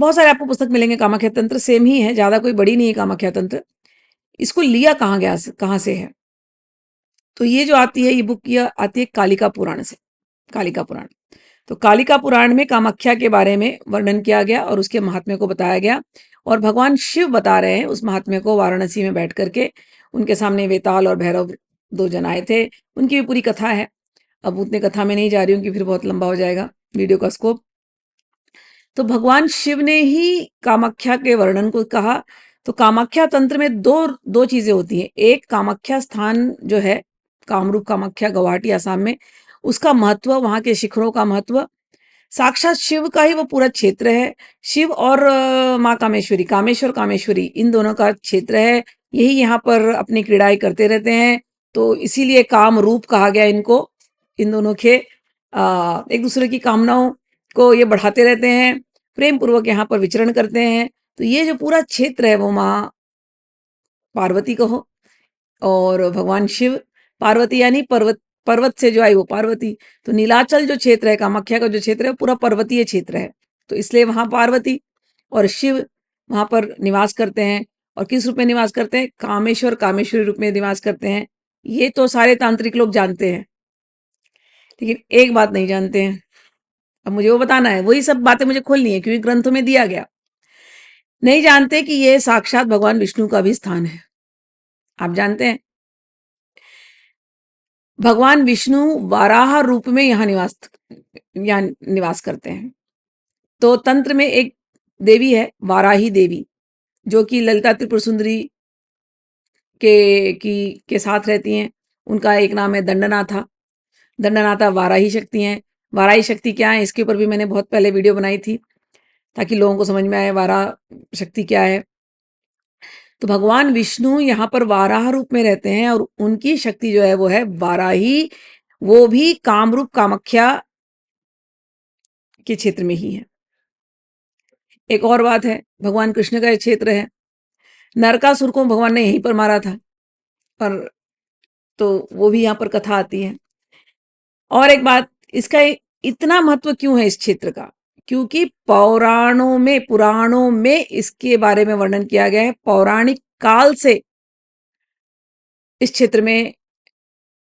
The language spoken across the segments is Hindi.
बहुत सारे आपको पुस्तक मिलेंगे कामाख्या तंत्र, सेम ही है, ज्यादा कोई बड़ी नहीं है कामाख्या तंत्र। इसको लिया कहाँ से है? तो ये जो आती है, ये बुक ये आती है कालिका पुराण से, कालिका पुराण। तो कालिका पुराण में कामाख्या के बारे में वर्णन किया गया और उसके महात्म्य को बताया गया, और भगवान शिव बता रहे हैं उस महात्म्य को वाराणसी में बैठ करके। उनके सामने वेताल और भैरव दो जन आए थे, उनकी भी पूरी कथा है। अब उतने कथा में नहीं जा रही हूँ कि फिर बहुत लंबा हो जाएगा वीडियो का स्कोप। तो भगवान शिव ने ही कामाख्या के वर्णन को कहा। तो कामाख्या तंत्र में दो दो चीजें होती हैं। एक, कामाख्या स्थान जो है, कामरूप कामाख्या गुवाहाटी आसाम में, उसका महत्व, वहां के शिखरों का महत्व, साक्षात शिव का ही वो पूरा क्षेत्र है। शिव और माँ कामेश्वरी, कामेश्वर कामेश्वरी, इन दोनों का क्षेत्र है। यही यहाँ पर अपनी क्रीड़ाएं करते रहते हैं, तो इसीलिए काम रूप कहा गया इनको। इन दोनों के एक दूसरे की कामनाओं को ये बढ़ाते रहते हैं, प्रेम पूर्वक यहाँ पर विचरण करते हैं। तो ये जो पूरा क्षेत्र है वो माँ पार्वती को हो, और भगवान शिव, पार्वती यानी पर्वत, पर्वत से जो आई वो पार्वती। तो नीलाचल जो क्षेत्र है, कामाख्या का जो क्षेत्र है, पूरा पर्वतीय क्षेत्र है, तो इसलिए वहां पार्वती और शिव वहां पर निवास करते हैं। और किस रूप में निवास करते हैं? कामेश्वर कामेश्वरी रूप में निवास करते हैं। ये तो सारे तांत्रिक लोग जानते हैं, लेकिन एक बात नहीं जानते हैं। अब मुझे वो बताना है, वही सब बातें मुझे खोलनी है, क्योंकि ग्रंथों में दिया गया। नहीं जानते कि ये साक्षात भगवान विष्णु का भी स्थान है। आप जानते हैं भगवान विष्णु वाराह रूप में यहाँ निवास करते हैं। तो तंत्र में एक देवी है वाराही देवी, जो कि ललिता त्रिपुर सुंदरी के साथ रहती हैं। उनका एक नाम है दंडनाथा। दंडनाथा वाराही शक्ति हैं। वाराही शक्ति क्या है, इसके ऊपर भी मैंने बहुत पहले वीडियो बनाई थी, ताकि लोगों को समझ में आए वाराह शक्ति क्या है। तो भगवान विष्णु यहाँ पर वाराह रूप में रहते हैं, और उनकी शक्ति जो है वो है वाराही, वो भी कामरूप कामाख्या के क्षेत्र में ही है। एक और बात है, भगवान कृष्ण का ये क्षेत्र है। नरकासुर को भगवान ने यहीं पर मारा था, और तो वो भी यहाँ पर कथा आती है। और एक बात, इसका इतना महत्व क्यों है इस क्षेत्र का? क्योंकि पुराणों में इसके बारे में वर्णन किया गया है। पौराणिक काल से इस क्षेत्र में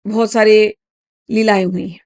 बहुत सारे लीलाएं हुई हैं।